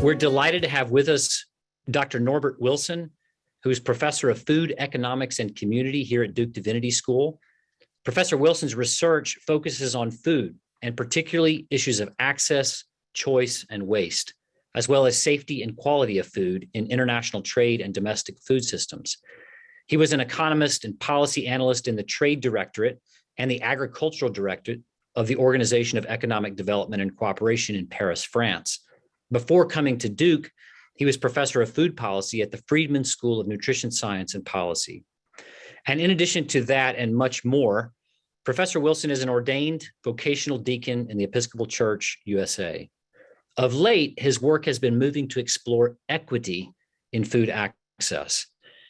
We're delighted to have with us Dr. Norbert Wilson, who is professor of food economics and community here at Duke Divinity School. Professor Wilson's research focuses on food, and particularly issues of access, choice, and waste, as well as safety and quality of food in international trade and domestic food systems. He was an economist and policy analyst in the Trade Directorate and the Agricultural Directorate of the Organization of Economic Development and Cooperation in Paris, France. Before coming to Duke, he was professor of food policy at the Friedman School of Nutrition Science and Policy. And in addition to that and much more, Professor Wilson is an ordained vocational deacon in the Episcopal Church, USA. Of late, his work has been moving to explore equity in food access.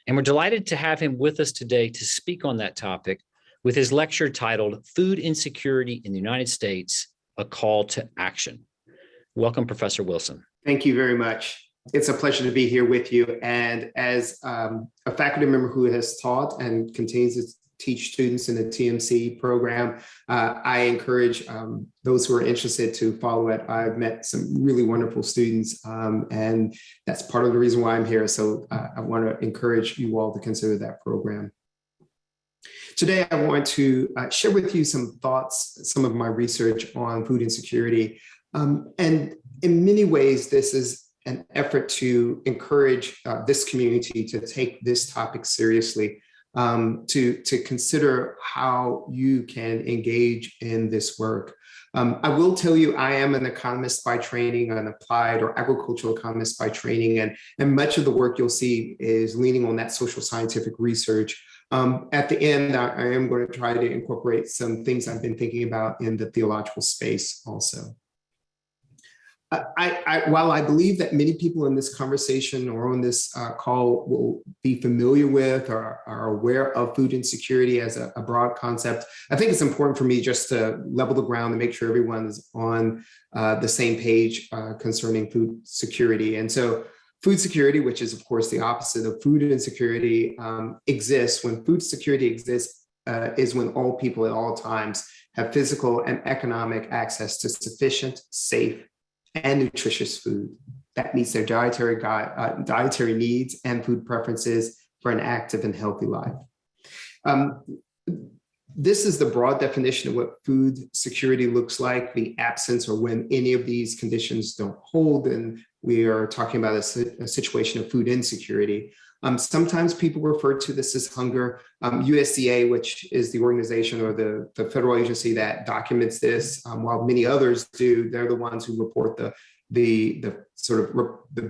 And we're delighted to have him with us today to speak on that topic with his lecture titled Food Insecurity in the United States, A Call to Action. Welcome, Professor Wilson. Thank you very much. It's a pleasure to be here with you. And as a faculty member who has taught and continues to teach students in the TMC program, I encourage those who are interested to follow it. I've met some really wonderful students, and that's part of the reason why I'm here. So I want to encourage you all to consider that program. Today, I want to share with you some thoughts, some of my research on food insecurity. And in many ways, this is an effort to encourage this community to take this topic seriously, to consider how you can engage in this work. I will tell you, I am an economist by training, an applied or agricultural economist by training, and much of the work you'll see is leaning on that social scientific research. At the end, I am going to try to incorporate some things I've been thinking about in the theological space also. While I believe that many people in this conversation or on this call will be familiar with or are aware of food insecurity as a broad concept, I think it's important for me just to level the ground and make sure everyone is on the same page concerning food security. And so food security, which is of course the opposite of food insecurity, exists when food security exists is when all people at all times have physical and economic access to sufficient, safe, and nutritious food that meets their dietary needs and food preferences for an active and healthy life. This is the broad definition of what food security looks like, the absence or when any of these conditions don't hold, and we are talking about a situation of food insecurity. Sometimes people refer to this as hunger. USDA, which is the organization or the federal agency that documents this, while many others do, they're the ones who report the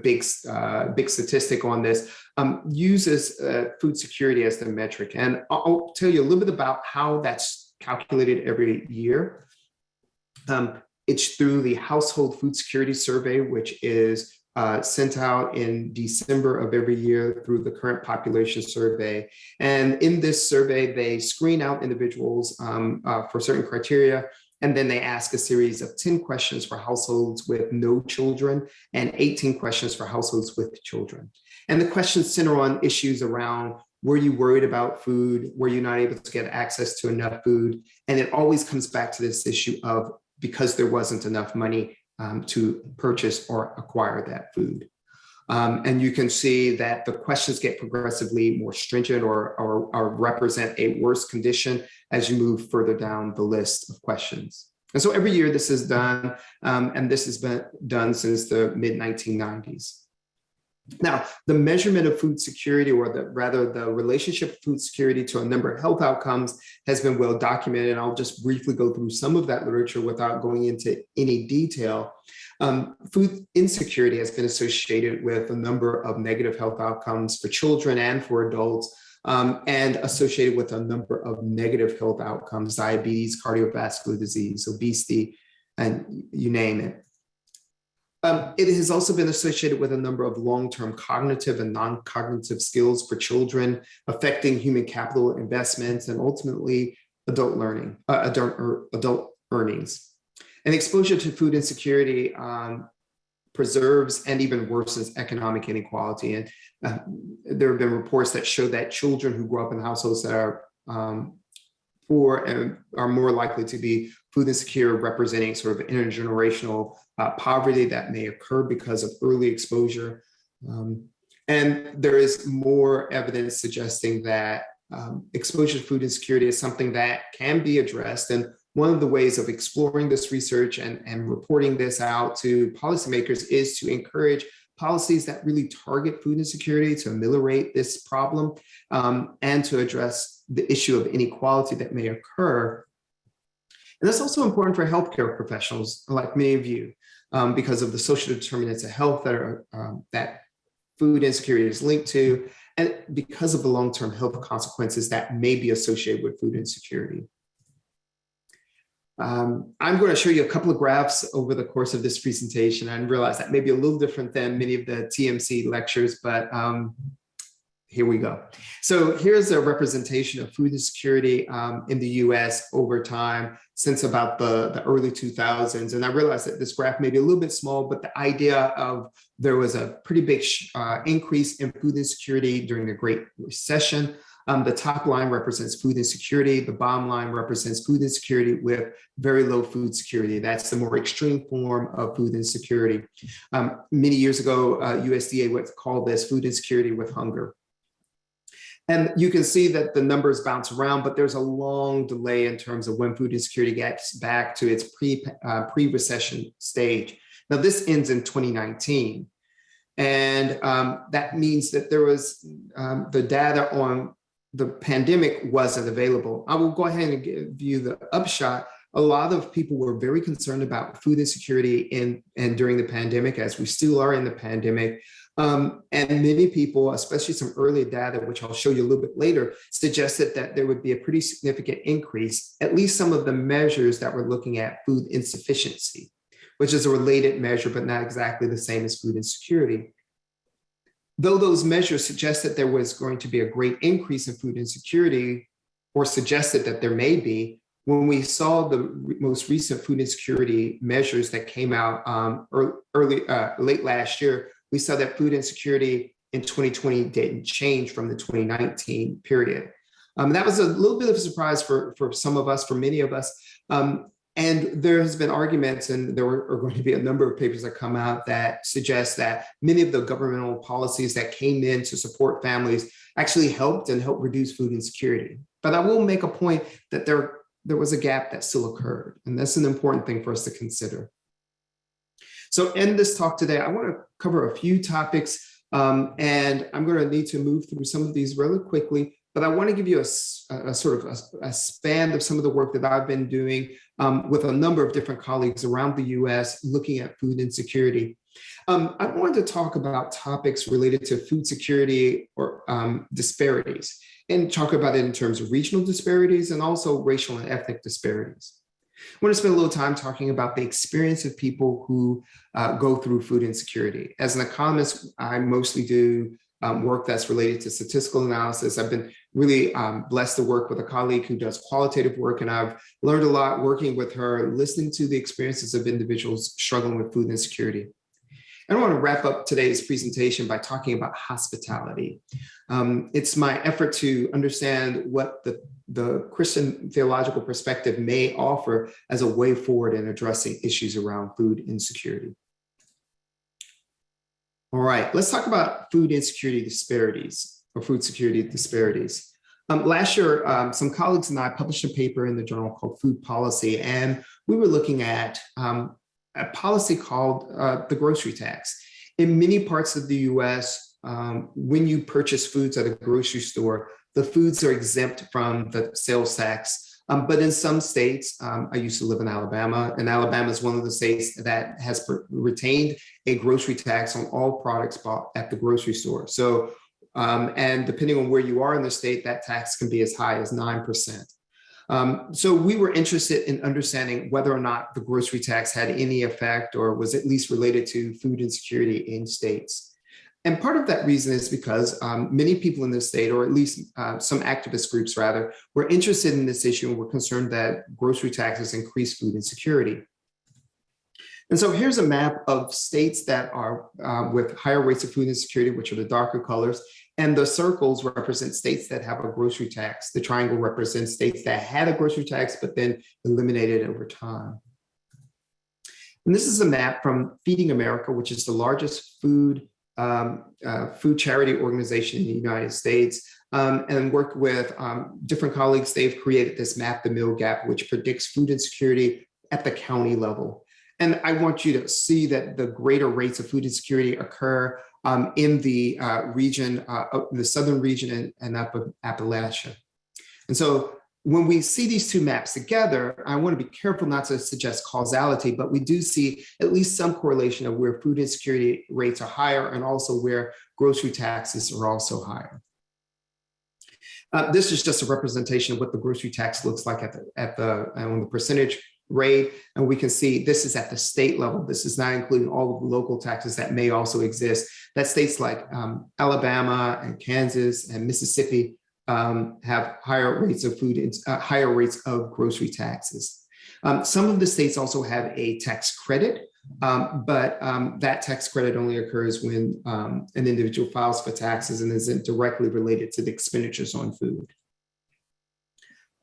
big statistic on this, uses food security as the metric. And I'll tell you a little bit about how that's calculated every year. It's through the Household Food Security Survey, which is sent out in December of every year through the Current Population Survey. And in this survey, they screen out individuals for certain criteria, and then they ask a series of 10 questions for households with no children and 18 questions for households with children. And the questions center on issues around, were you worried about food? Were you not able to get access to enough food? And it always comes back to this issue of because there wasn't enough money to purchase or acquire that food. And you can see that the questions get progressively more stringent or represent a worse condition as you move further down the list of questions. And so every year this is done, and this has been done since the mid-1990s. Now, the measurement of food security, or the relationship of food security to a number of health outcomes, has been well documented. And I'll just briefly go through some of that literature without going into any detail. Food insecurity has been associated with a number of negative health outcomes for children and for adults, and associated with a number of negative health outcomes, diabetes, cardiovascular disease, obesity, and you name it. It has also been associated with a number of long-term cognitive and non-cognitive skills for children, affecting human capital investments and ultimately adult learning, adult earnings. And exposure to food insecurity preserves and even worsens economic inequality. And there have been reports that show that children who grow up in households that are poor and are more likely to be food insecure, representing sort of intergenerational poverty that may occur because of early exposure. And there is more evidence suggesting that exposure to food insecurity is something that can be addressed. And one of the ways of exploring this research and reporting this out to policymakers is to encourage policies that really target food insecurity to ameliorate this problem and to address the issue of inequality that may occur. And that's also important for healthcare professionals like many of you because of the social determinants of health that food insecurity is linked to, and because of the long-term health consequences that may be associated with food insecurity. I'm going to show you a couple of graphs over the course of this presentation. I realize that may be a little different than many of the TMC lectures, but here we go. So here's a representation of food insecurity in the US over time since about the early 2000s. And I realize that this graph may be a little bit small, but the idea of there was a pretty big increase in food insecurity during the Great Recession. The top line represents food insecurity. The bottom line represents food insecurity with very low food security. That's the more extreme form of food insecurity. Many years ago, USDA would call this food insecurity with hunger. And you can see that the numbers bounce around, but there's a long delay in terms of when food insecurity gets back to its pre-recession stage. Now, this ends in 2019. And that means that there was the data on the pandemic wasn't available. I will go ahead and give you the upshot. A lot of people were very concerned about food insecurity in and during the pandemic, as we still are in the pandemic. And many people, especially some early data, which I'll show you a little bit later, suggested that there would be a pretty significant increase, at least some of the measures that we're looking at food insufficiency, which is a related measure, but not exactly the same as food insecurity. Though those measures suggested there was going to be a great increase in food insecurity, or suggested that there may be, when we saw the most recent food insecurity measures that came out late last year, we saw that food insecurity in 2020 didn't change from the 2019 period. That was a little bit of a surprise for some of us, for many of us. And there has been arguments, and there are going to be a number of papers that come out that suggest that many of the governmental policies that came in to support families actually helped reduce food insecurity. But I will make a point that there was a gap that still occurred, and that's an important thing for us to consider. So in this talk today, I want to cover a few topics, and I'm going to need to move through some of these really quickly, but I want to give you a sort of a span of some of the work that I've been doing with a number of different colleagues around the US looking at food insecurity. I wanted to talk about topics related to food security or disparities, and talk about it in terms of regional disparities and also racial and ethnic disparities. I want to spend a little time talking about the experience of people who go through food insecurity. As an economist, I mostly do work that's related to statistical analysis. I've been really blessed to work with a colleague who does qualitative work, and I've learned a lot working with her, listening to the experiences of individuals struggling with food insecurity. I want to wrap up today's presentation by talking about hospitality. It's my effort to understand what the Christian theological perspective may offer as a way forward in addressing issues around food insecurity. All right, let's talk about food insecurity disparities, or food security disparities. Last year, some colleagues and I published a paper in the journal called Food Policy, and we were looking at a policy called the grocery tax. In many parts of the US, when you purchase foods at a grocery store, the foods are exempt from the sales tax. But in some states, I used to live in Alabama, and Alabama is one of the states that has retained a grocery tax on all products bought at the grocery store. So, and depending on where you are in the state, that tax can be as high as 9%. So we were interested in understanding whether or not the grocery tax had any effect or was at least related to food insecurity in states. And part of that reason is because many people in the state, or at least some activist groups rather, were interested in this issue and were concerned that grocery taxes increase food insecurity. And so here's a map of states that are with higher rates of food insecurity, which are the darker colors, And the circles represent states that have a grocery tax. The triangle represents states that had a grocery tax, but then eliminated it over time. And this is a map from Feeding America, which is the largest food charity organization in the United States, and worked with different colleagues. They've created this map, the Mill Gap, which predicts food insecurity at the county level. And I want you to see that the greater rates of food insecurity occur in the region, the southern region and up Appalachia. And so when we see these two maps together, I want to be careful not to suggest causality, but we do see at least some correlation of where food insecurity rates are higher and also where grocery taxes are also higher. This is just a representation of what the grocery tax looks like on the percentage rate. And we can see this is at the state level. This is not including all of the local taxes that may also exist. That states like Alabama and Kansas and Mississippi have higher rates of higher rates of grocery taxes. Some of the states also have a tax credit, but that tax credit only occurs when an individual files for taxes and isn't directly related to the expenditures on food.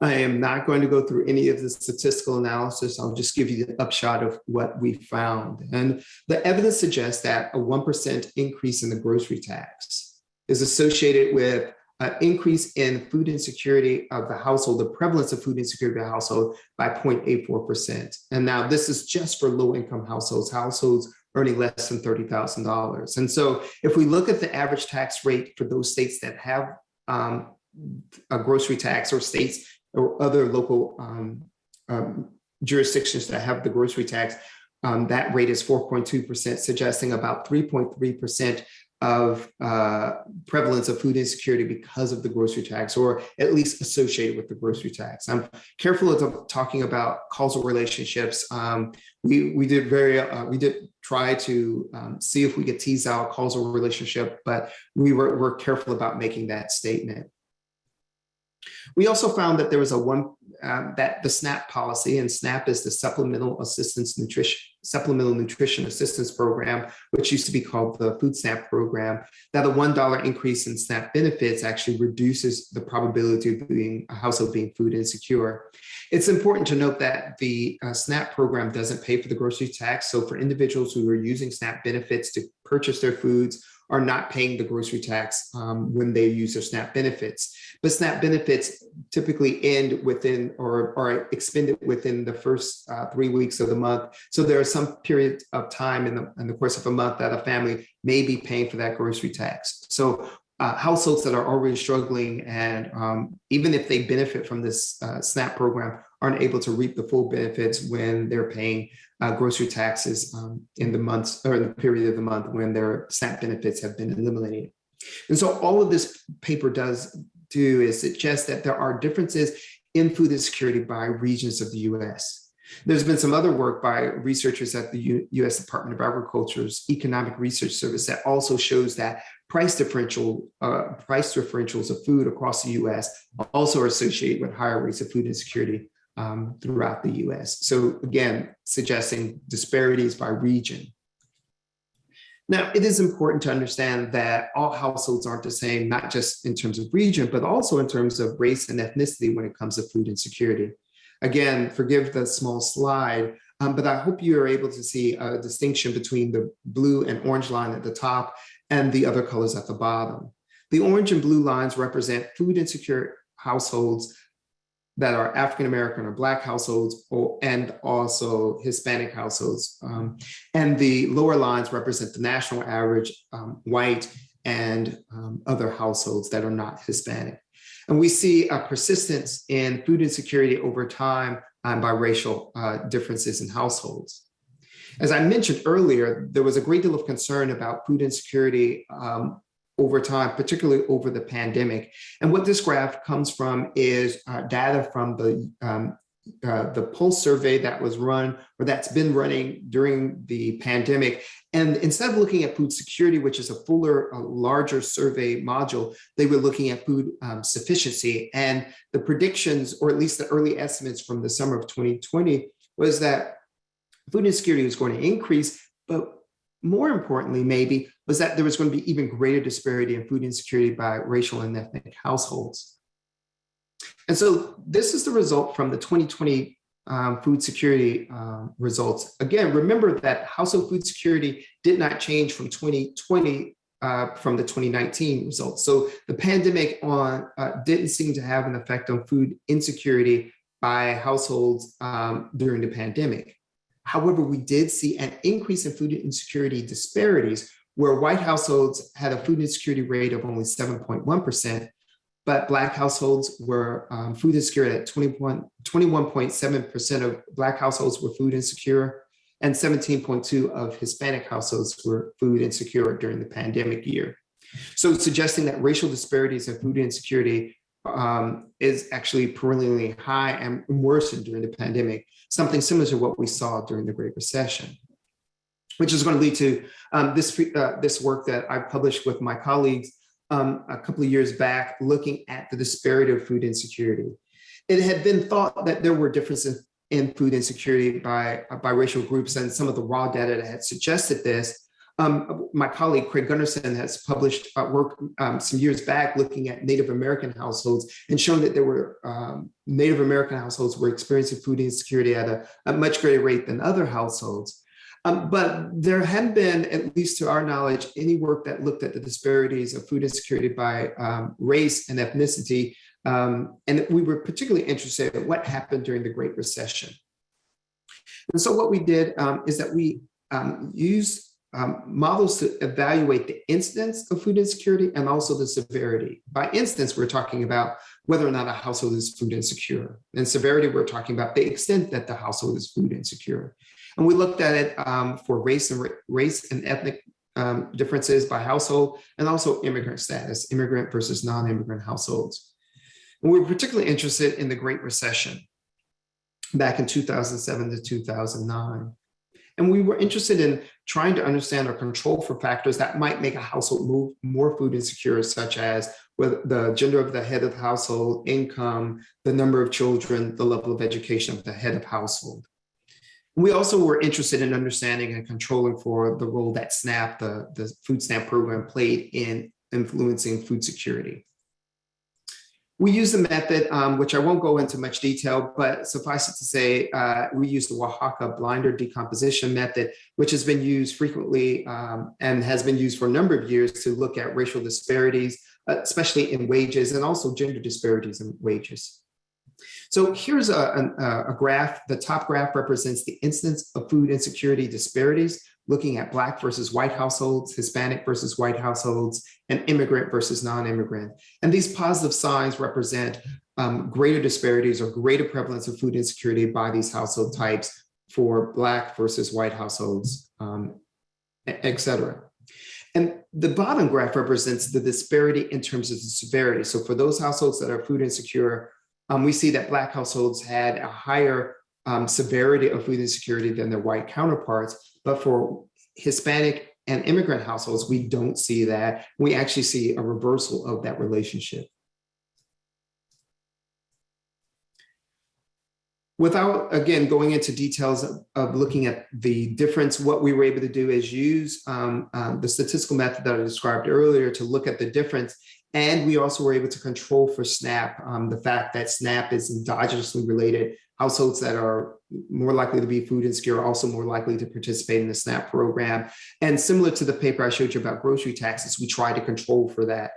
I am not going to go through any of the statistical analysis. I'll just give you the upshot of what we found. And the evidence suggests that a 1% increase in the grocery tax is associated with an increase in food insecurity of the household, the prevalence of food insecurity of the household by 0.84%. And now this is just for low-income households earning less than $30,000. And so if we look at the average tax rate for those states that have a grocery tax, or states or other local jurisdictions that have the grocery tax, that rate is 4.2%, suggesting about 3.3% of prevalence of food insecurity because of the grocery tax, or at least associated with the grocery tax. I'm careful of talking about causal relationships. We did try to see if we could tease out a causal relationship, but we're careful about making that statement. We also found that there was that the SNAP policy, and SNAP is the Supplemental Nutrition Assistance Program, which used to be called the Food Stamp Program, that a $1 increase in SNAP benefits actually reduces the probability of a household being food insecure. It's important to note that the SNAP program doesn't pay for the grocery tax. So for individuals who are using SNAP benefits to purchase their foods, are not paying the grocery tax when they use their SNAP benefits. But SNAP benefits typically end within or are expended within the first 3 weeks of the month. So there are some period of time in the course of a month that a family may be paying for that grocery tax. So households that are already struggling, and even if they benefit from this SNAP program, aren't able to reap the full benefits when they're paying grocery taxes in the months or in the period of the month when their SNAP benefits have been eliminated. And so all of this paper does do is suggest that there are differences in food insecurity by regions of the US. There's been some other work by researchers at the US Department of Agriculture's Economic Research Service that also shows that price differentials of food across the US also are associated with higher rates of food insecurity throughout the US. So again, suggesting disparities by region. Now, it is important to understand that all households aren't the same, not just in terms of region, but also in terms of race and ethnicity when it comes to food insecurity. Again, forgive the small slide, but I hope you are able to see a distinction between the blue and orange line at the top and the other colors at the bottom. The orange and blue lines represent food insecure households that are African-American or Black households, and also Hispanic households. And the lower lines represent the national average, white and other households that are not Hispanic. And we see a persistence in food insecurity over time by racial differences in households. As I mentioned earlier, there was a great deal of concern about food insecurity over time, particularly over the pandemic. And what this graph comes from is data from the Pulse survey that was run, or that's been running during the pandemic. And instead of looking at food security, which is a larger survey module, they were looking at food sufficiency. And the predictions, or at least the early estimates from the summer of 2020, was that food insecurity was going to increase, but more importantly, maybe, was that there was going to be even greater disparity in food insecurity by racial and ethnic households. And so this is the result from the 2020 food security results. Again, remember that household food security did not change from 2020 from the 2019 results. So the pandemic didn't seem to have an effect on food insecurity by households during the pandemic. However, we did see an increase in food insecurity disparities where white households had a food insecurity rate of only 7.1%, but Black households were food insecure at 21.7% of Black households were food insecure, and 17.2% of Hispanic households were food insecure during the pandemic year. So suggesting that racial disparities in food insecurity is actually perennially high and worsened during the pandemic, something similar to what we saw during the Great Recession, which is going to lead to this work that I published with my colleagues a couple of years back, looking at the disparity of food insecurity. It had been thought that there were differences in food insecurity by racial groups, and some of the raw data that had suggested this. My colleague Craig Gunnarsson has published work some years back looking at Native American households and showing that there were Native American households were experiencing food insecurity at a much greater rate than other households. But there hadn't been, at least to our knowledge, any work that looked at the disparities of food insecurity by race and ethnicity. And we were particularly interested in what happened during the Great Recession. And so what we did is that we used models to evaluate the incidence of food insecurity and also the severity. By instance, we're talking about whether or not a household is food insecure. And severity, we're talking about the extent that the household is food insecure. And we looked at it for race and ethnic differences by household, and also immigrant status, immigrant versus non-immigrant households. And we were particularly interested in the Great Recession back in 2007 to 2009. And we were interested in trying to understand or control for factors that might make a household more food insecure, such as the gender of the head of the household, income, the number of children, the level of education of the head of household. We also were interested in understanding and controlling for the role that SNAP, the food stamp program, played in influencing food security. We used a method, which I won't go into much detail, but suffice it to say, we used the Oaxaca blinder decomposition method, which has been used frequently and has been used for a number of years to look at racial disparities, especially in wages, and also gender disparities in wages. So here's a graph. The top graph represents the incidence of food insecurity disparities, looking at Black versus white households, Hispanic versus white households, and immigrant versus non-immigrant. And these positive signs represent greater disparities or greater prevalence of food insecurity by these household types for Black versus white households, et cetera. And the bottom graph represents the disparity in terms of the severity. So for those households that are food insecure, we see that Black households had a higher severity of food insecurity than their white counterparts. But for Hispanic and immigrant households, we don't see that. We actually see a reversal of that relationship. Without, again, going into details of looking at the difference, what we were able to do is use the statistical method that I described earlier to look at the difference. And we also were able to control for SNAP, the fact that SNAP is endogenously related. Households that are more likely to be food insecure are also more likely to participate in the SNAP program. And similar to the paper I showed you about grocery taxes, we try to control for that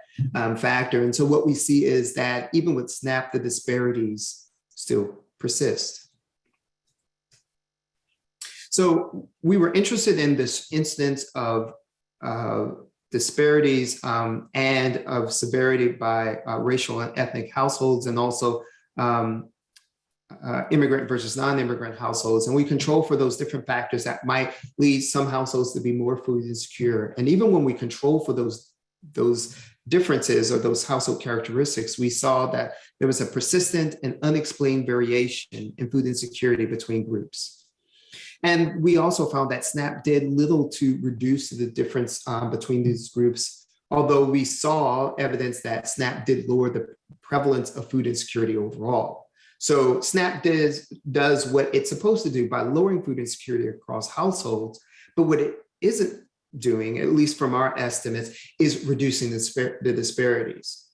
factor. And so what we see is that even with SNAP, the disparities still persist. So we were interested in this instance of disparities and of severity by racial and ethnic households, and also immigrant versus non-immigrant households. And we control for those different factors that might lead some households to be more food insecure. And even when we control for those differences or those household characteristics, we saw that there was a persistent and unexplained variation in food insecurity between groups. And we also found that SNAP did little to reduce the difference between these groups, although we saw evidence that SNAP did lower the prevalence of food insecurity overall. So SNAP does what it's supposed to do by lowering food insecurity across households, but what it isn't doing, at least from our estimates, is reducing the disparities.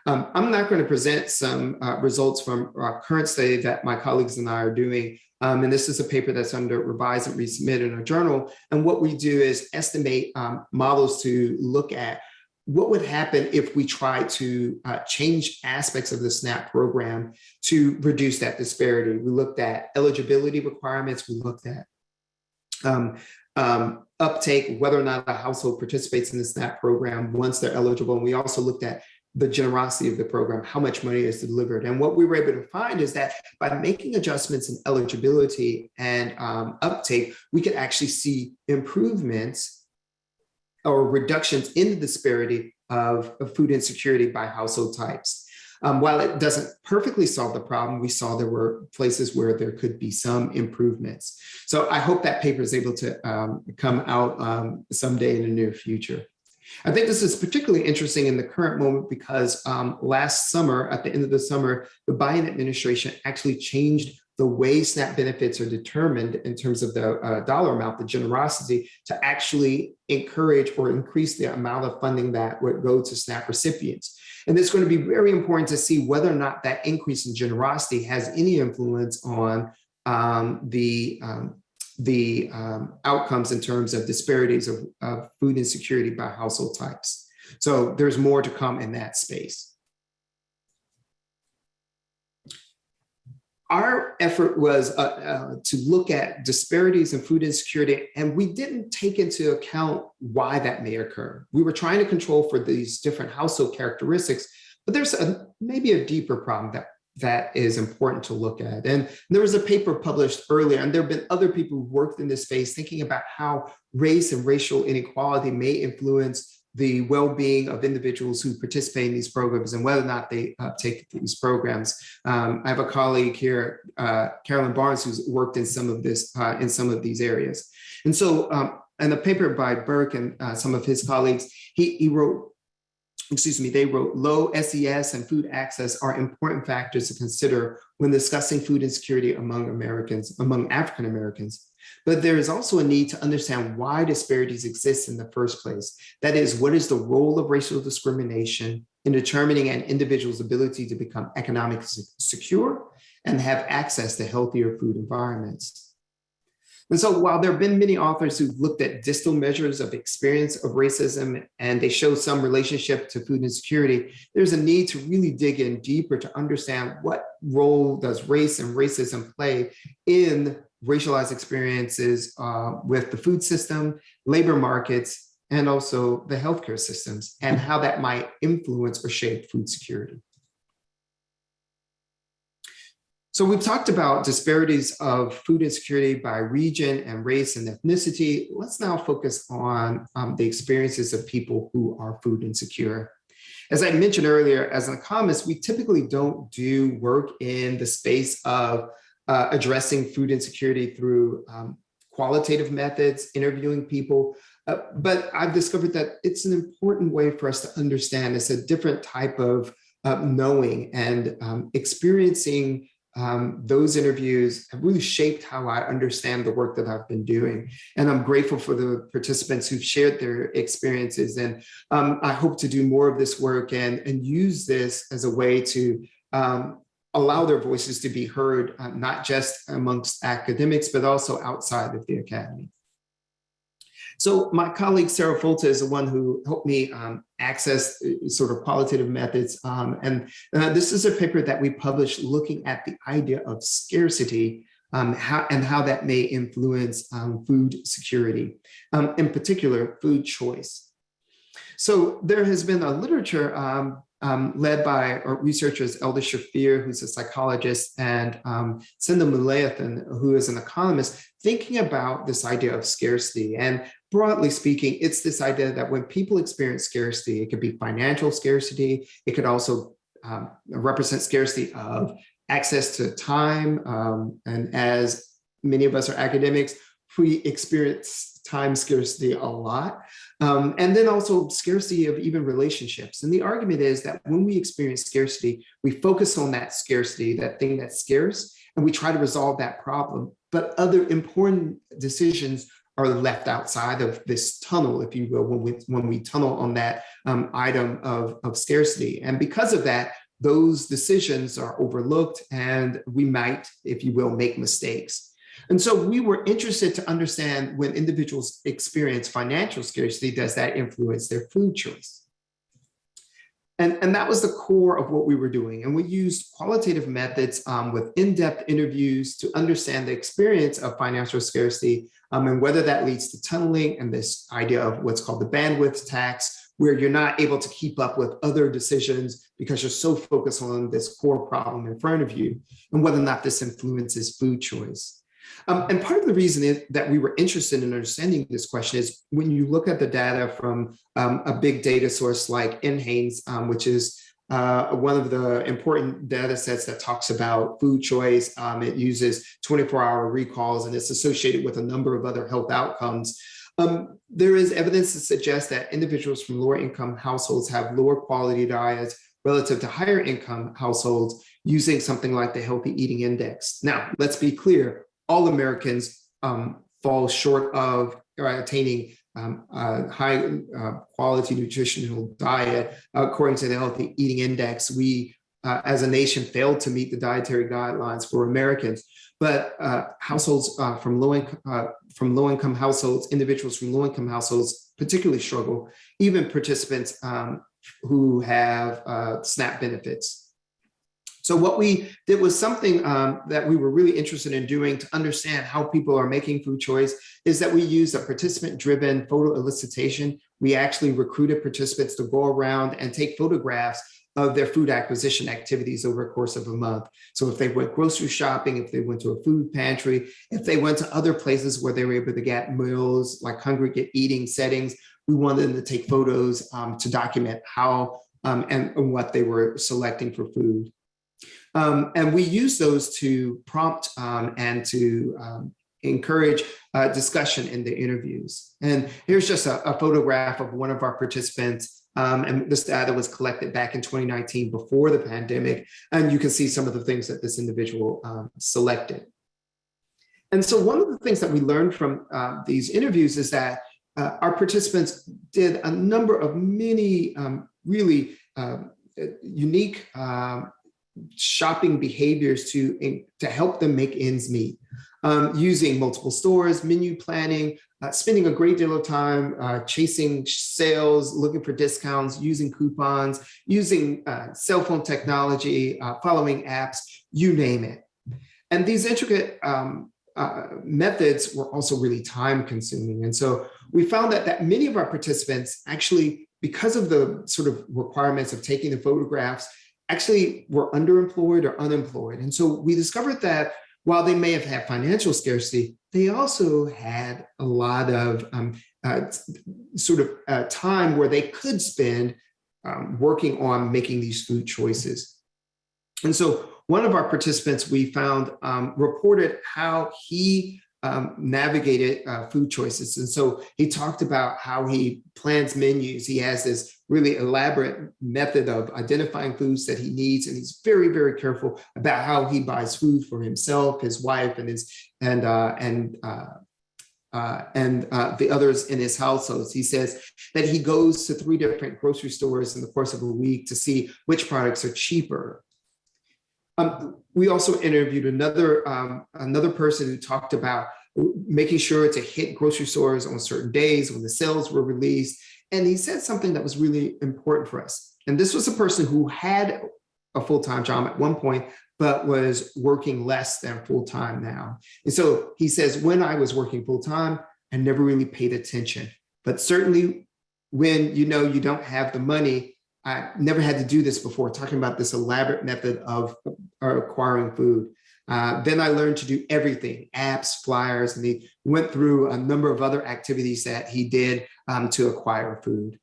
I'm not going to present some results from our current study that my colleagues and I are doing. And this is a paper that's under revised and resubmitted in a journal. And what we do is estimate models to look at what would happen if we try to change aspects of the SNAP program to reduce that disparity. We looked at eligibility requirements. We looked at uptake, whether or not a household participates in the SNAP program once they're eligible. And we also looked at the generosity of the program, how much money is delivered. And what we were able to find is that by making adjustments in eligibility and uptake, we could actually see improvements or reductions in the disparity of food insecurity by household types. While it doesn't perfectly solve the problem, we saw there were places where there could be some improvements. So I hope that paper is able to come out someday in the near future. I think this is particularly interesting in the current moment because last summer, at the end of the summer, the Biden administration actually changed the way SNAP benefits are determined in terms of the dollar amount, the generosity, to actually encourage or increase the amount of funding that would go to SNAP recipients. And it's going to be very important to see whether or not that increase in generosity has any influence on the outcomes in terms of disparities of food insecurity by household types. So there's more to come in that space. Our effort was to look at disparities in food insecurity, and we didn't take into account why that may occur. We were trying to control for these different household characteristics, but there's maybe a deeper problem that is important to look at. And there was a paper published earlier, and there have been other people who worked in this space thinking about how race and racial inequality may influence the well-being of individuals who participate in these programs and whether or not they take these programs. I have a colleague here, Carolyn Barnes, who's worked in some of this, in some of these areas. And so, in a paper by Burke and some of his colleagues, they wrote, low SES and food access are important factors to consider when discussing food insecurity among African Americans. But there is also a need to understand why disparities exist in the first place. That is, what is the role of racial discrimination in determining an individual's ability to become economically secure and have access to healthier food environments? And so while there have been many authors who've looked at distal measures of experience of racism and they show some relationship to food insecurity, there's a need to really dig in deeper to understand what role does race and racism play in racialized experiences with the food system, labor markets, and also the healthcare systems, and how that might influence or shape food security. So we've talked about disparities of food insecurity by region and race and ethnicity. Let's now focus on the experiences of people who are food insecure. As I mentioned earlier, as an economist, we typically don't do work in the space of addressing food insecurity through qualitative methods, interviewing people. But I've discovered that it's an important way for us to understand. It's a different type of knowing, and experiencing those interviews have really shaped how I understand the work that I've been doing. And I'm grateful for the participants who've shared their experiences. And I hope to do more of this work and use this as a way to allow their voices to be heard, not just amongst academics, but also outside of the academy. So my colleague, Sarah Folta, is the one who helped me access sort of qualitative methods. This is a paper that we published looking at the idea of scarcity and how that may influence food security, in particular, food choice. So there has been a literature led by researchers Elder Shafir, who's a psychologist, and Sindhu Mulayathan, who is an economist, thinking about this idea of scarcity. And broadly speaking, it's this idea that when people experience scarcity, it could be financial scarcity, it could also represent scarcity of access to time. And as many of us are academics, we experience time scarcity a lot. And then also scarcity of even relationships. And the argument is that when we experience scarcity, we focus on that scarcity, that thing that's scarce, and we try to resolve that problem. But other important decisions are left outside of this tunnel, if you will, when we tunnel on that item of scarcity. And because of that, those decisions are overlooked and we might, if you will, make mistakes. And so we were interested to understand when individuals experience financial scarcity, does that influence their food choice? And that was the core of what we were doing. And we used qualitative methods with in-depth interviews to understand the experience of financial scarcity and whether that leads to tunneling and this idea of what's called the bandwidth tax, where you're not able to keep up with other decisions because you're so focused on this core problem in front of you, and whether or not this influences food choice. And part of the reason that we were interested in understanding this question is when you look at the data from a big data source like NHANES, which is one of the important data sets that talks about food choice. It uses 24-hour recalls and it's associated with a number of other health outcomes. There is evidence to suggest that individuals from lower income households have lower quality diets relative to higher income households using something like the Healthy Eating Index. Now, let's be clear. All Americans fall short of attaining a high quality nutritional diet. According to the Healthy Eating Index, we as a nation failed to meet the dietary guidelines for Americans. But households from low income households, individuals from low income households particularly struggle, even participants who have SNAP benefits. So what we did was something that we were really interested in doing to understand how people are making food choice is that we used a participant-driven photo elicitation. We actually recruited participants to go around and take photographs of their food acquisition activities over a course of a month. So if they went grocery shopping, if they went to a food pantry, if they went to other places where they were able to get meals, like congregate eating settings, we wanted them to take photos to document how and what they were selecting for food. And we use those to prompt and to encourage discussion in the interviews. And here's just a photograph of one of our participants. And this data was collected back in 2019 before the pandemic. And you can see some of the things that this individual selected. And so one of the things that we learned from these interviews is that our participants did a number of many really unique shopping behaviors to help them make ends meet, using multiple stores, menu planning, spending a great deal of time chasing sales, looking for discounts, using coupons, using cell phone technology, following apps, you name it. And these intricate methods were also really time consuming. And so we found that many of our participants actually, because of the sort of requirements of taking the photographs, actually were underemployed or unemployed. And so we discovered that while they may have had financial scarcity, they also had a lot of time where they could spend working on making these food choices. And so one of our participants we found reported how he navigated food choices. And so he talked about how he plans menus. He has this really elaborate method of identifying foods that he needs. And he's very, very careful about how he buys food for himself, his wife, and the others in his households. He says that he goes to 3 different grocery stores in the course of a week to see which products are cheaper. We also interviewed another person who talked about making sure to hit grocery stores on certain days when the sales were released. And he said something that was really important for us. And this was a person who had a full-time job at one point, but was working less than full-time now. And so he says, when I was working full-time, I never really paid attention. But certainly when you know you don't have the money, I never had to do this before, talking about this elaborate method of acquiring food. Then I learned to do everything, apps, flyers, and he went through a number of other activities that he did to acquire food.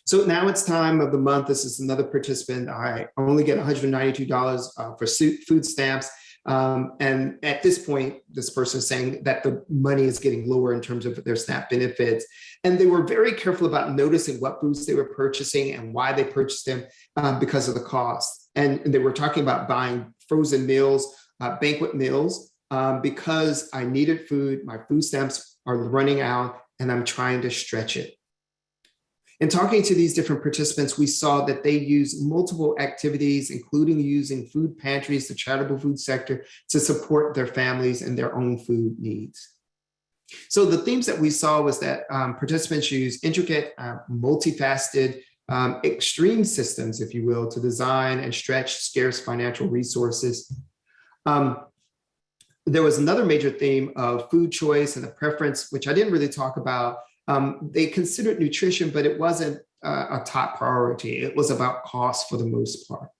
So now it's time of the month. This is another participant. I only get $192 for food stamps. And at this point, this person is saying that the money is getting lower in terms of their SNAP benefits. And they were very careful about noticing what foods they were purchasing and why they purchased them because of the cost. And they were talking about buying frozen meals, banquet meals, because I needed food, my food stamps are running out, and I'm trying to stretch it. In talking to these different participants, we saw that they use multiple activities, including using food pantries, the charitable food sector, to support their families and their own food needs. So the themes that we saw was that participants use intricate, multifaceted, extreme systems, if you will, to design and stretch scarce financial resources. There was another major theme of food choice and the preference, which I didn't really talk about. They considered nutrition, but it wasn't a top priority. It was about cost for the most part.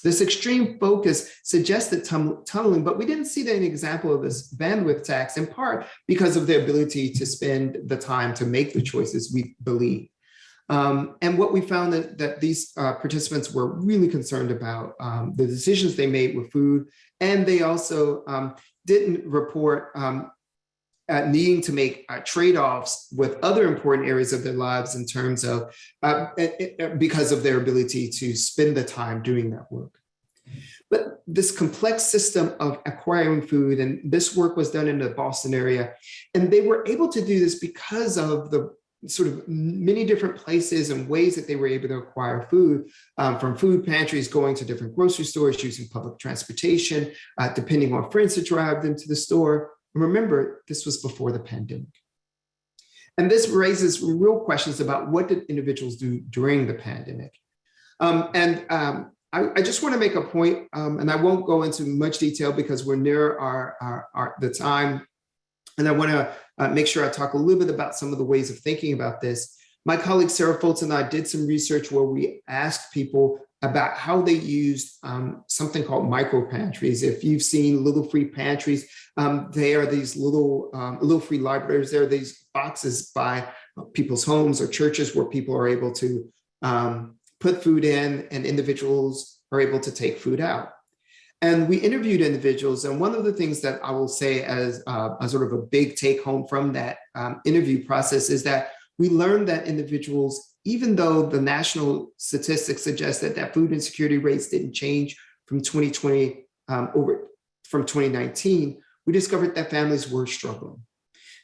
This extreme focus suggested tunneling, but we didn't see any example of this bandwidth tax, in part because of their ability to spend the time to make the choices, we believe. And what we found that these participants were really concerned about the decisions they made with food, and they also didn't report needing to make trade-offs with other important areas of their lives in terms of, because of their ability to spend the time doing that work. But this complex system of acquiring food, and this work was done in the Boston area, and they were able to do this because of the sort of many different places and ways that they were able to acquire food, from food pantries, going to different grocery stores, using public transportation, depending on friends to drive them to the store. Remember, this was before the pandemic. And this raises real questions about what did individuals do during the pandemic. I just want to make a point, and I won't go into much detail because we're near the time. And I want to make sure I talk a little bit about some of the ways of thinking about this. My colleague Sarah Fultz and I did some research where we asked people about how they used something called micro pantries. If you've seen little free pantries, they are these little free libraries. There are these boxes by people's homes or churches where people are able to put food in, and individuals are able to take food out. And we interviewed individuals, and one of the things that I will say as a sort of a big take home from that interview process is that we learned that individuals, even though the national statistics suggest that food insecurity rates didn't change from 2020 from 2019, we discovered that families were struggling,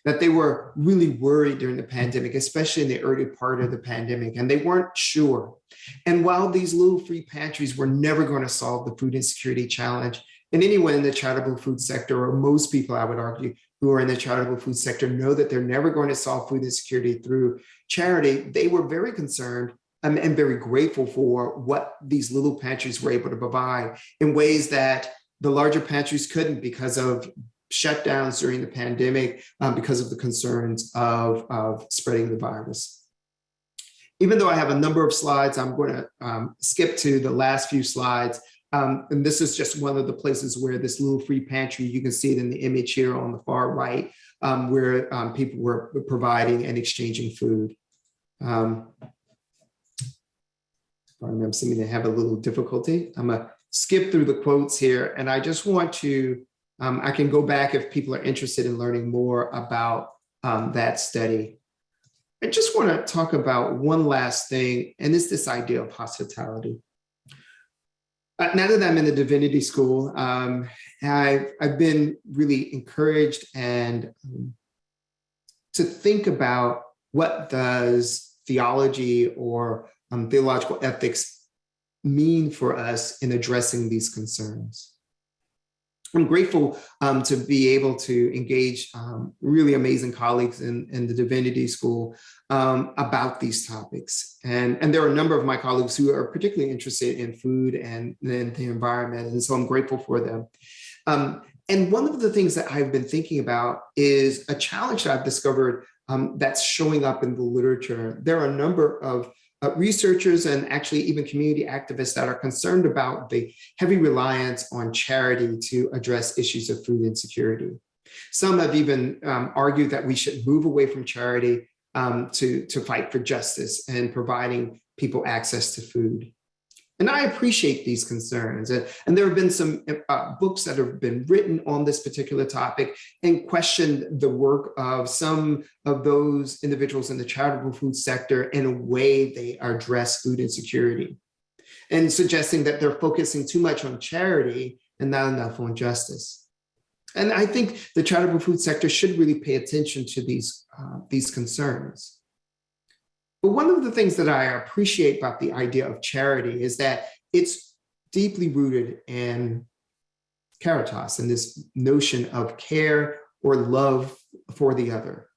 that they were really worried during the pandemic, especially in the early part of the pandemic, and they weren't sure. And while these little free pantries were never going to solve the food insecurity challenge, and anyone in the charitable food sector, or most people, I would argue, who are in the charitable food sector know that they're never going to solve food insecurity through charity, they were very concerned and very grateful for what these little pantries were able to provide in ways that the larger pantries couldn't, because of shutdowns during the pandemic, because of the concerns of spreading the virus. Even though I have a number of slides, I'm going to skip to the last few slides. And this is just one of the places where this little free pantry, you can see it in the image here on the far right, where people were providing and exchanging food. I'm seeming to have a little difficulty. I'm going to skip through the quotes here, and I just want to, I can go back if people are interested in learning more about that study. I just want to talk about one last thing, and it's this idea of hospitality. Now that I'm in the Divinity School, I've been really encouraged and to think about what does theology or theological ethics mean for us in addressing these concerns. I'm grateful to be able to engage really amazing colleagues in the Divinity School about these topics. And there are a number of my colleagues who are particularly interested in food and the environment. And so I'm grateful for them. And one of the things that I've been thinking about is a challenge that I've discovered that's showing up in the literature. There are a number of researchers and actually even community activists that are concerned about the heavy reliance on charity to address issues of food insecurity. Some have even argued that we should move away from charity to fight for justice and providing people access to food. And I appreciate these concerns. And there have been some books that have been written on this particular topic and questioned the work of some of those individuals in the charitable food sector in a way they address food insecurity, and suggesting that they're focusing too much on charity and not enough on justice. And I think the charitable food sector should really pay attention to these concerns. But one of the things that I appreciate about the idea of charity is that it's deeply rooted in caritas and this notion of care or love for the other.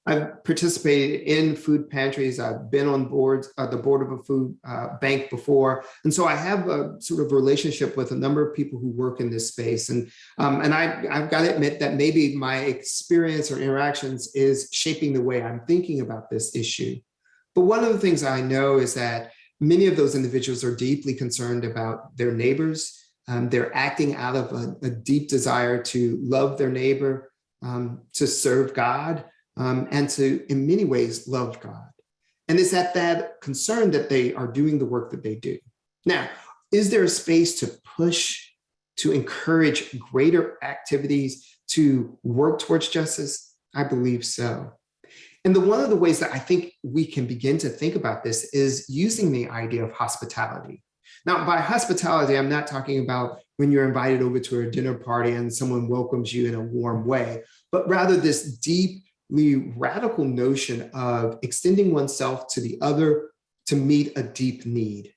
I've participated in food pantries. I've been on boards, the board of a food bank before. And so I have a sort of relationship with a number of people who work in this space. And I've got to admit that maybe my experience or interactions is shaping the way I'm thinking about this issue. But one of the things I know is that many of those individuals are deeply concerned about their neighbors. They're acting out of a deep desire to love their neighbor, to serve God, and to, in many ways, love God. And it's at that concern that they are doing the work that they do. Now, is there a space to push, to encourage greater activities to work towards justice? I believe so. And one of the ways that I think we can begin to think about this is using the idea of hospitality. Now, by hospitality, I'm not talking about when you're invited over to a dinner party and someone welcomes you in a warm way, but rather this deep, radical notion of extending oneself to the other to meet a deep need.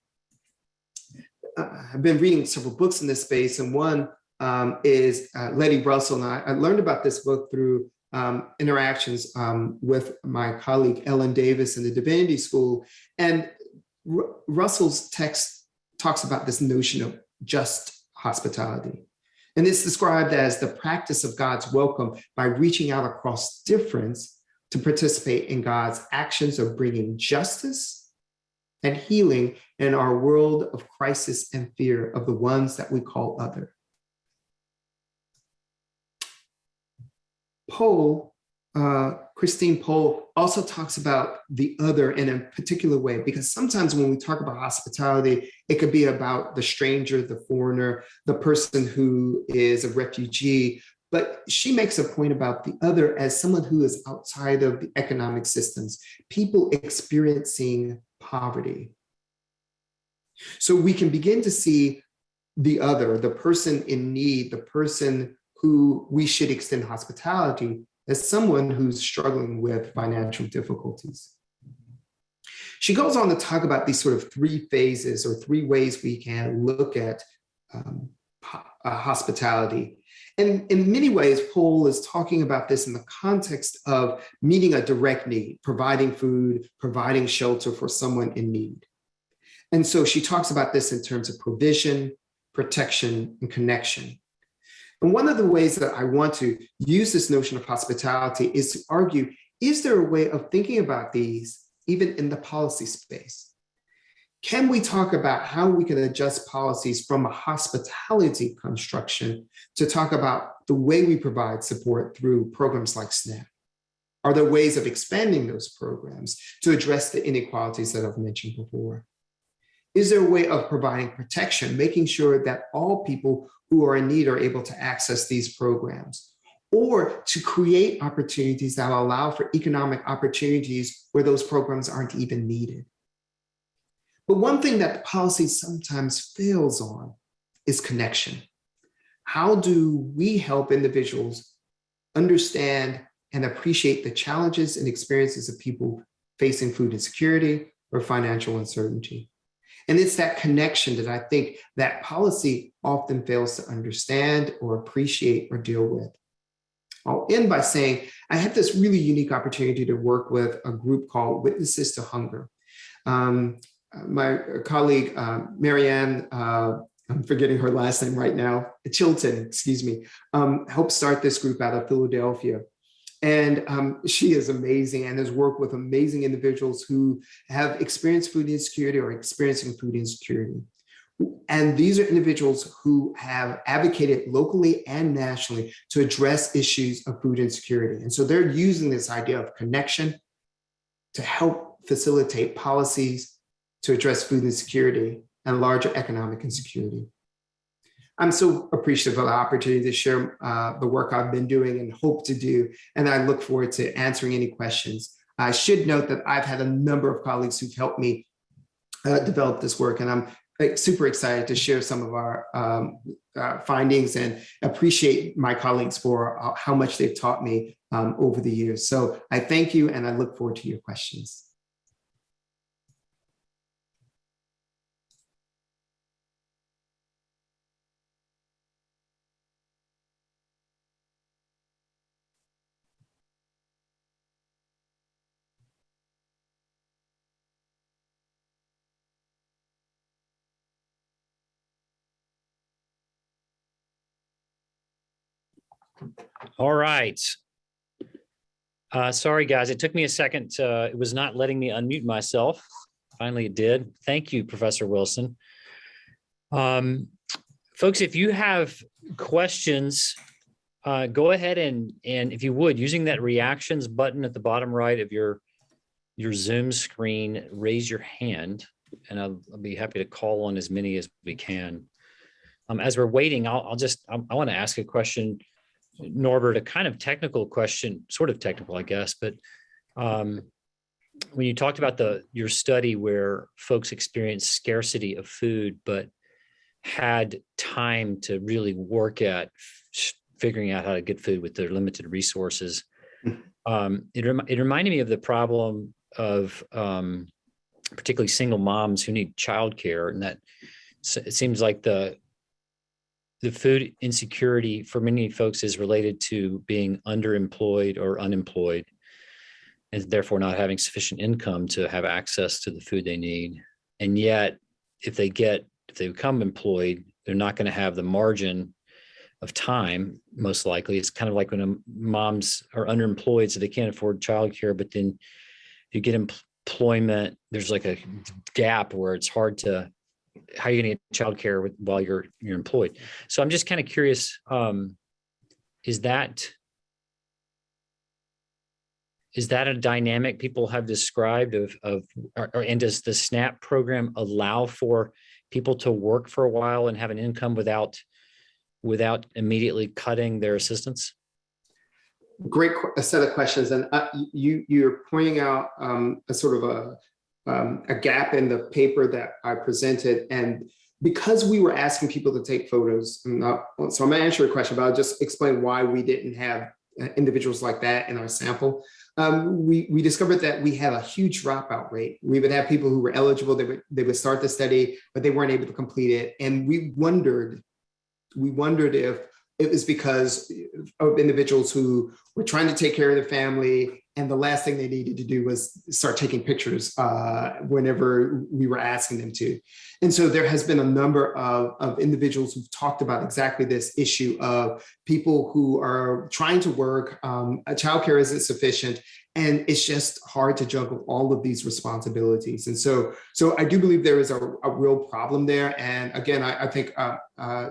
I've been reading several books in this space, and one is Letty Russell, and I learned about this book through interactions with my colleague Ellen Davis in the Divinity School. And Russell's text talks about this notion of just hospitality. And it's described as the practice of God's welcome by reaching out across difference to participate in God's actions of bringing justice and healing in our world of crisis and fear of the ones that we call other. Christine Pohl also talks about the other in a particular way, because sometimes when we talk about hospitality, it could be about the stranger, the foreigner, the person who is a refugee. But she makes a point about the other as someone who is outside of the economic systems, people experiencing poverty. So we can begin to see the other, the person in need, the person who we should extend hospitality as someone who's struggling with financial difficulties. She goes on to talk about these sort of three phases or three ways we can look at hospitality. And in many ways, Pohl is talking about this in the context of meeting a direct need, providing food, providing shelter for someone in need. And so she talks about this in terms of provision, protection, and connection. And one of the ways that I want to use this notion of hospitality is to argue, is there a way of thinking about these even in the policy space? Can we talk about how we can adjust policies from a hospitality construction to talk about the way we provide support through programs like SNAP? Are there ways of expanding those programs to address the inequalities that I've mentioned before? Is there a way of providing protection, making sure that all people who are in need are able to access these programs, or to create opportunities that allow for economic opportunities where those programs aren't even needed? But one thing that the policy sometimes fails on is connection. How do we help individuals understand and appreciate the challenges and experiences of people facing food insecurity or financial uncertainty? And it's that connection that I think that policy often fails to understand or appreciate or deal with. I'll end by saying I had this really unique opportunity to work with a group called Witnesses to Hunger. My colleague, Marianne, I'm forgetting her last name right now, Chilton, excuse me, helped start this group out of Philadelphia. And she is amazing and has worked with amazing individuals who have experienced food insecurity or experiencing food insecurity. And these are individuals who have advocated locally and nationally to address issues of food insecurity. And so they're using this idea of connection to help facilitate policies to address food insecurity and larger economic insecurity. I'm so appreciative of the opportunity to share the work I've been doing and hope to do, and I look forward to answering any questions. I should note that I've had a number of colleagues who've helped me develop this work, and I'm super excited to share some of our findings and appreciate my colleagues for how much they've taught me over the years. So I thank you, and I look forward to your questions. All right. Sorry, guys. It took me a second. It was not letting me unmute myself. Finally, it did. Thank you, Professor Wilson. Folks, if you have questions, go ahead and if you would, using that reactions button at the bottom right of your Zoom screen, raise your hand, and I'll be happy to call on as many as we can. As we're waiting, I want to ask a question, Norbert, a kind of technical question, sort of technical, I guess, but when you talked about your study where folks experienced scarcity of food, but had time to really work at figuring out how to get food with their limited resources, it reminded me of the problem of particularly single moms who need childcare, and that it seems like the food insecurity for many folks is related to being underemployed or unemployed, and therefore not having sufficient income to have access to the food they need. And yet, if they become employed, they're not going to have the margin of time, most likely. It's kind of like when moms are underemployed, so they can't afford childcare, but then you get employment, there's like a gap where it's hard to, how are you going to get childcare while you're employed? So I'm just kind of curious, is that a dynamic people have described and does the SNAP program allow for people to work for a while and have an income without immediately cutting their assistance? Great set of questions, and you're pointing out a sort of a gap in the paper that I presented, and because we were asking people to take photos, so I'm going to answer your question, but I'll just explain why we didn't have individuals like that in our sample. We discovered that we had a huge dropout rate. We would have people who were eligible, they would start the study, but they weren't able to complete it, and we wondered if it was because of individuals who were trying to take care of their family, and the last thing they needed to do was start taking pictures whenever we were asking them to. And so there has been a number of individuals who've talked about exactly this issue of people who are trying to work, childcare isn't sufficient, and it's just hard to juggle all of these responsibilities. And so I do believe there is a real problem there. And again, I think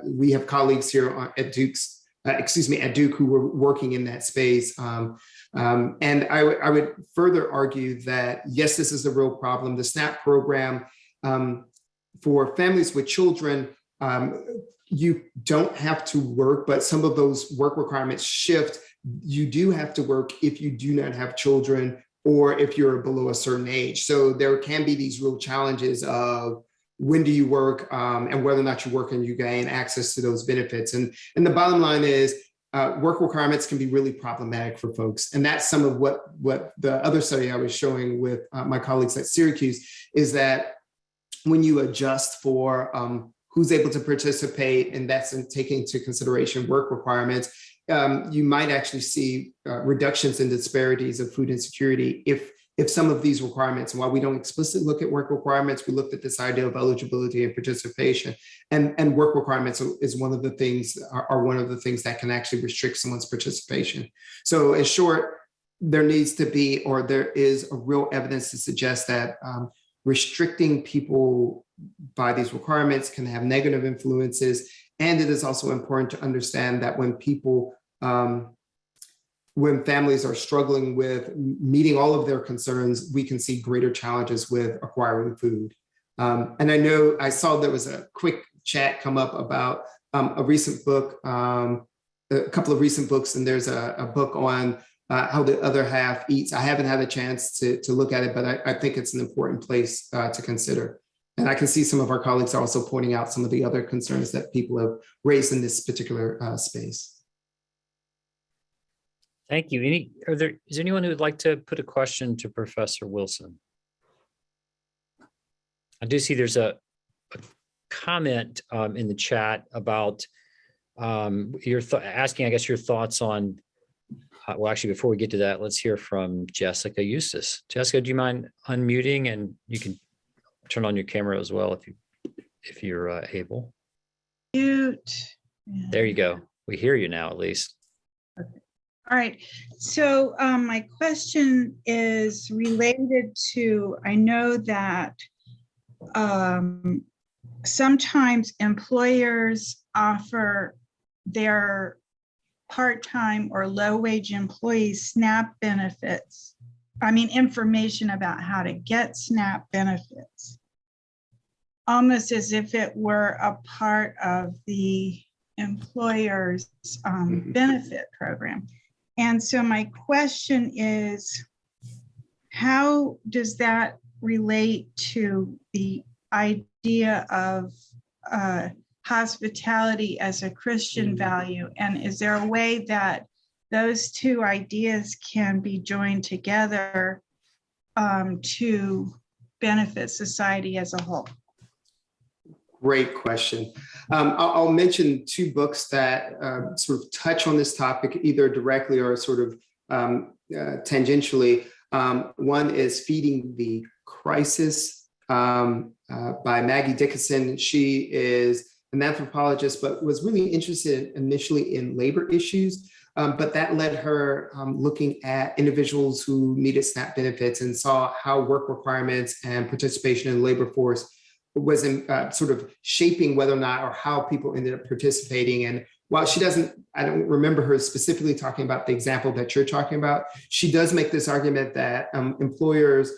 we have colleagues here at Duke who were working in that space. And I would further argue that, yes, this is a real problem. The SNAP program for families with children, you don't have to work, but some of those work requirements shift. You do have to work if you do not have children or if you're below a certain age. So there can be these real challenges of when do you work and whether or not you work and you gain access to those benefits. And the bottom line is work requirements can be really problematic for folks. And that's some of what the other study I was showing with my colleagues at Syracuse is that when you adjust for who's able to participate, and that's in taking into consideration work requirements, you might actually see reductions in disparities of food insecurity if some of these requirements, and while we don't explicitly look at work requirements, we looked at this idea of eligibility and participation, and work requirements is one of the things that can actually restrict someone's participation. So in short, there needs to be, or there is a real evidence to suggest that restricting people by these requirements can have negative influences. And it is also important to understand that when families are struggling with meeting all of their concerns, we can see greater challenges with acquiring food. And I saw there was a quick chat come up about a recent book, a couple of recent books, and there's a book on how the other half eats. I haven't had a chance to look at it, but I think it's an important place to consider. And I can see some of our colleagues are also pointing out some of the other concerns that people have raised in this particular space. Thank you. Is there anyone who would like to put a question to Professor Wilson? I do see there's a comment in the chat about asking, I guess, your thoughts on, well, actually, before we get to that, let's hear from Jessica Eustace. Jessica, do you mind unmuting? And you can turn on your camera as well if you're able. Mute. There you go. We hear you now, at least. Okay. All right. So my question is related to, I know that sometimes employers offer their part-time or low-wage employees SNAP benefits. I mean, information about how to get SNAP benefits, almost as if it were a part of the employer's benefit program. And so my question is, how does that relate to the idea of hospitality as a Christian value? And is there a way that those two ideas can be joined together to benefit society as a whole? Great question. I'll mention two books that sort of touch on this topic, either directly or sort of tangentially. One is Feeding the Crisis by Maggie Dickinson. She is an anthropologist, but was really interested initially in labor issues. But that led her looking at individuals who needed SNAP benefits and saw how work requirements and participation in the labor force was sort of shaping whether or not or how people ended up participating. And while I don't remember her specifically talking about the example that you're talking about, she does make this argument that employers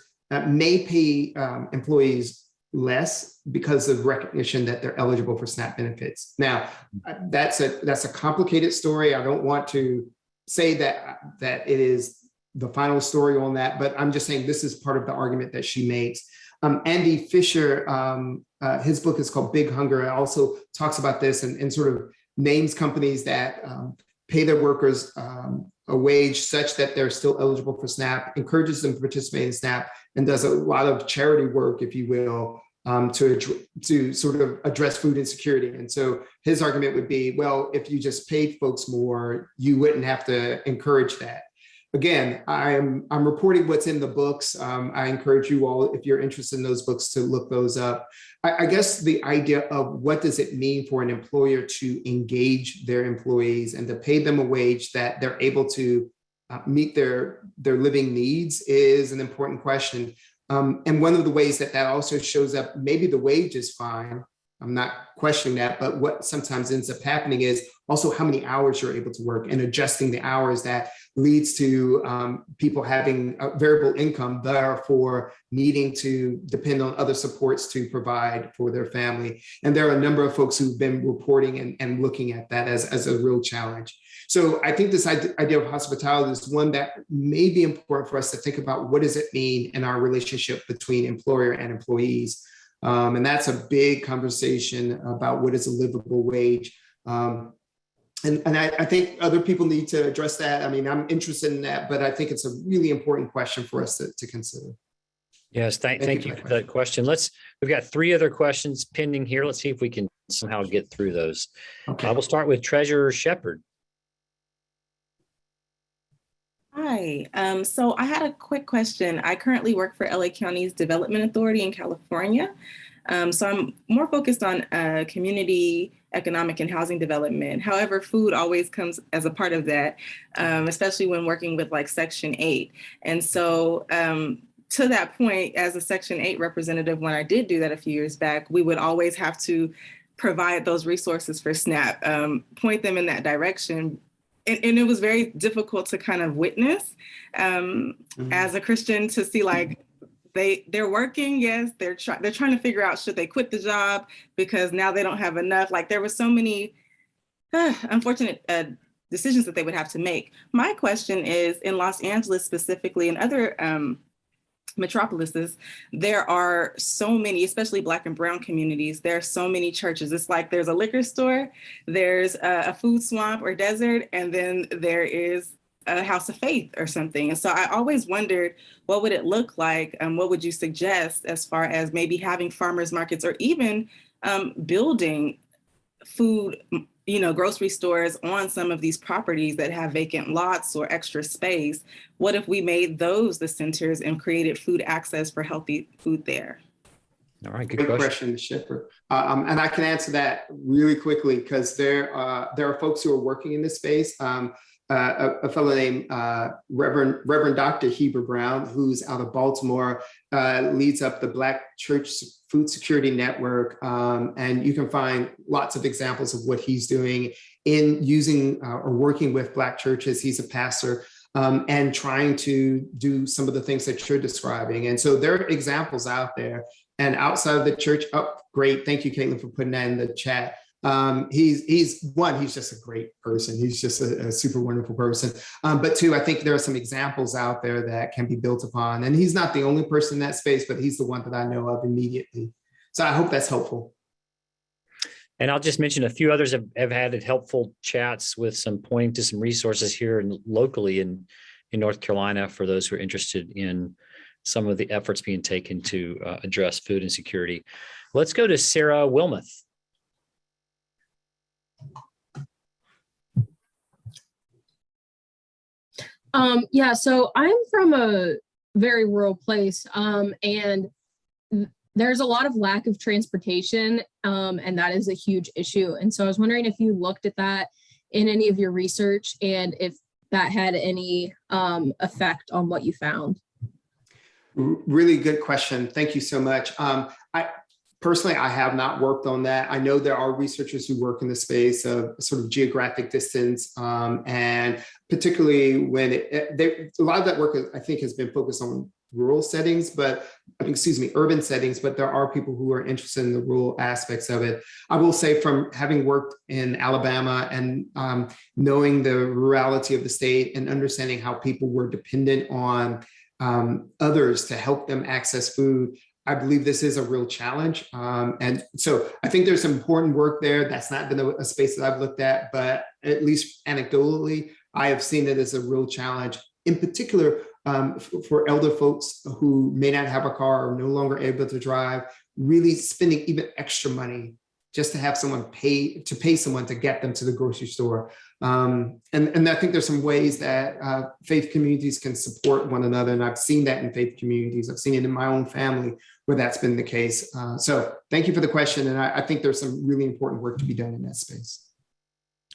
may pay employees less because of recognition that they're eligible for SNAP benefits. Now, that's a complicated story. I don't want to say that it is the final story on that, but I'm just saying this is part of the argument that she makes. Andy Fisher, his book is called Big Hunger. It also talks about this and sort of names companies that pay their workers a wage such that they're still eligible for SNAP, encourages them to participate in SNAP, and does a lot of charity work, if you will, to sort of address food insecurity. And so his argument would be, well, if you just paid folks more, you wouldn't have to encourage that. Again, I'm reporting what's in the books. I encourage you all, if you're interested in those books, to look those up. I guess the idea of what does it mean for an employer to engage their employees and to pay them a wage that they're able to meet their living needs is an important question. And one of the ways that also shows up, maybe the wage is fine, I'm not questioning that, but what sometimes ends up happening is also how many hours you're able to work and adjusting the hours that leads to people having a variable income, therefore needing to depend on other supports to provide for their family. And there are a number of folks who've been reporting and looking at that as a real challenge. So I think this idea of hospitality is one that may be important for us to think about. What does it mean in our relationship between employer and employees? And that's a big conversation about what is a livable wage. And I think other people need to address that. I mean, I'm interested in that, but I think it's a really important question for us to consider. Yes, thank you for that question. We've got 3 other questions pending here. Let's see if we can somehow get through those. Okay. We'll start with Treasurer Shepard. Hi, so I had a quick question. I currently work for LA County's Development Authority in California. So I'm more focused on community, economic, and housing development. However, food always comes as a part of that, especially when working with like Section 8. And so to that point, as a Section 8 representative, when I did do that a few years back, we would always have to provide those resources for SNAP, point them in that direction. And it was very difficult to kind of witness as a Christian to see like they're working, yes, they're trying to figure out should they quit the job because now they don't have enough. Like there were so many unfortunate decisions that they would have to make. My question is, in Los Angeles specifically and other metropolises, there are so many, especially Black and brown communities, there are so many churches. It's like there's a liquor store, there's a food swamp or desert, and then there is a house of faith or something. And so I always wondered, what would it look like? What would you suggest as far as maybe having farmers markets or even building food, grocery stores on some of these properties that have vacant lots or extra space? What if we made those the centers and created food access for healthy food there? All right, good Great question. question, Shipper. And I can answer that really quickly because there are folks who are working in this space. A fellow named Rev Dr Heber Brown, who's out of Baltimore, leads up the Black Church Food Security Network. And you can find lots of examples of what he's doing in using or working with Black churches. He's a pastor and trying to do some of the things that you're describing. And so there are examples out there. And outside of the church, great. Thank you, Caitlin, for putting that in the chat. He's just a great person. He's just a super wonderful person. But two, I think there are some examples out there that can be built upon. And he's not the only person in that space, but he's the one that I know of immediately. So I hope that's helpful. And I'll just mention a few others have had helpful chats with some pointing to some resources here and locally in North Carolina for those who are interested in some of the efforts being taken to address food insecurity. Let's go to Sarah Wilmoth. Yeah, so I'm from a very rural place, and there's a lot of lack of transportation, and that is a huge issue. And so I was wondering if you looked at that in any of your research and if that had any effect on what you found. Really good question. Thank you so much. Personally, I have not worked on that. I know there are researchers who work in the space of sort of geographic distance, and particularly when a lot of that work, I think, has been focused on rural settings, urban settings, but there are people who are interested in the rural aspects of it. I will say, from having worked in Alabama and knowing the rurality of the state and understanding how people were dependent on others to help them access food, I believe this is a real challenge. And so I think there's some important work there. That's not been a space that I've looked at, but at least anecdotally, I have seen it as a real challenge, in particular for elder folks who may not have a car or no longer able to drive, really spending even extra money just to have someone pay someone to get them to the grocery store. And I think there's some ways that faith communities can support one another. And I've seen that in faith communities. I've seen it in my own family where that's been the case. So thank you for the question. And I think there's some really important work to be done in that space.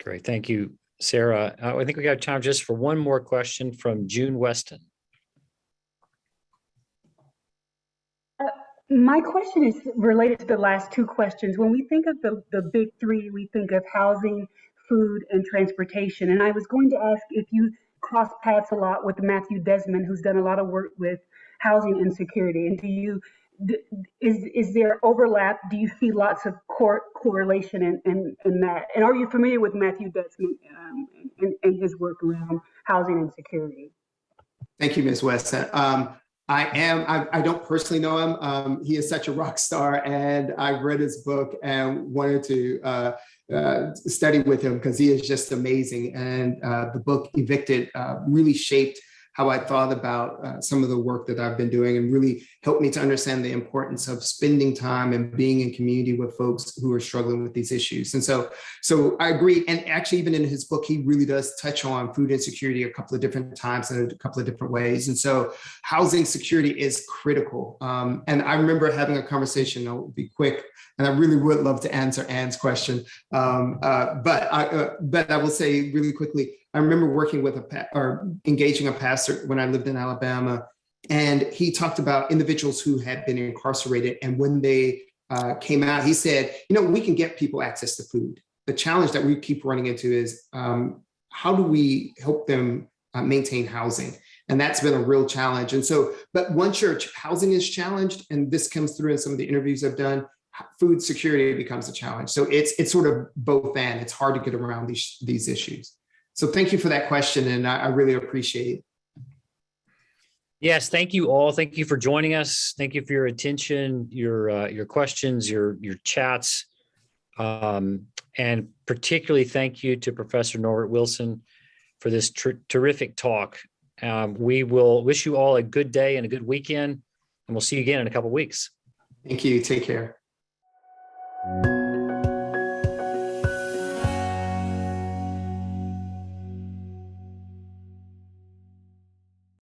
Great. Thank you, Sarah. I think we got time just for one more question from June Weston. My question is related to the last two questions. When we think of the big three, we think of housing, food, and transportation. And I was going to ask if you cross paths a lot with Matthew Desmond, who's done a lot of work with housing insecurity. And is there overlap? Do you see lots of correlation in that? And are you familiar with Matthew Desmond and his work around housing insecurity? Thank you, Ms. Weston. I don't personally know him. He is such a rock star, and I've read his book and wanted to study with him because he is just amazing. And the book Evicted really shaped how I thought about some of the work that I've been doing and really helped me to understand the importance of spending time and being in community with folks who are struggling with these issues. And so I agree. And actually, even in his book, he really does touch on food insecurity a couple of different times in a couple of different ways. And so housing security is critical. And I remember having a conversation, I'll be quick, and I really would love to answer Anne's question. But I will say really quickly, I remember working with engaging a pastor when I lived in Alabama, and he talked about individuals who had been incarcerated. And when they came out, he said, we can get people access to food. The challenge that we keep running into is how do we help them maintain housing? And that's been a real challenge. And so, but once your housing is challenged, and this comes through in some of the interviews I've done, food security becomes a challenge. So it's sort of both and. It's hard to get around these issues. So thank you for that question, and I really appreciate it. Yes, thank you all. Thank you for joining us. Thank you for your attention, your questions, your chats. And particularly thank you to Professor Norbert Wilson for this terrific talk. We will wish you all a good day and a good weekend, and we'll see you again in a couple of weeks. Thank you. Take care.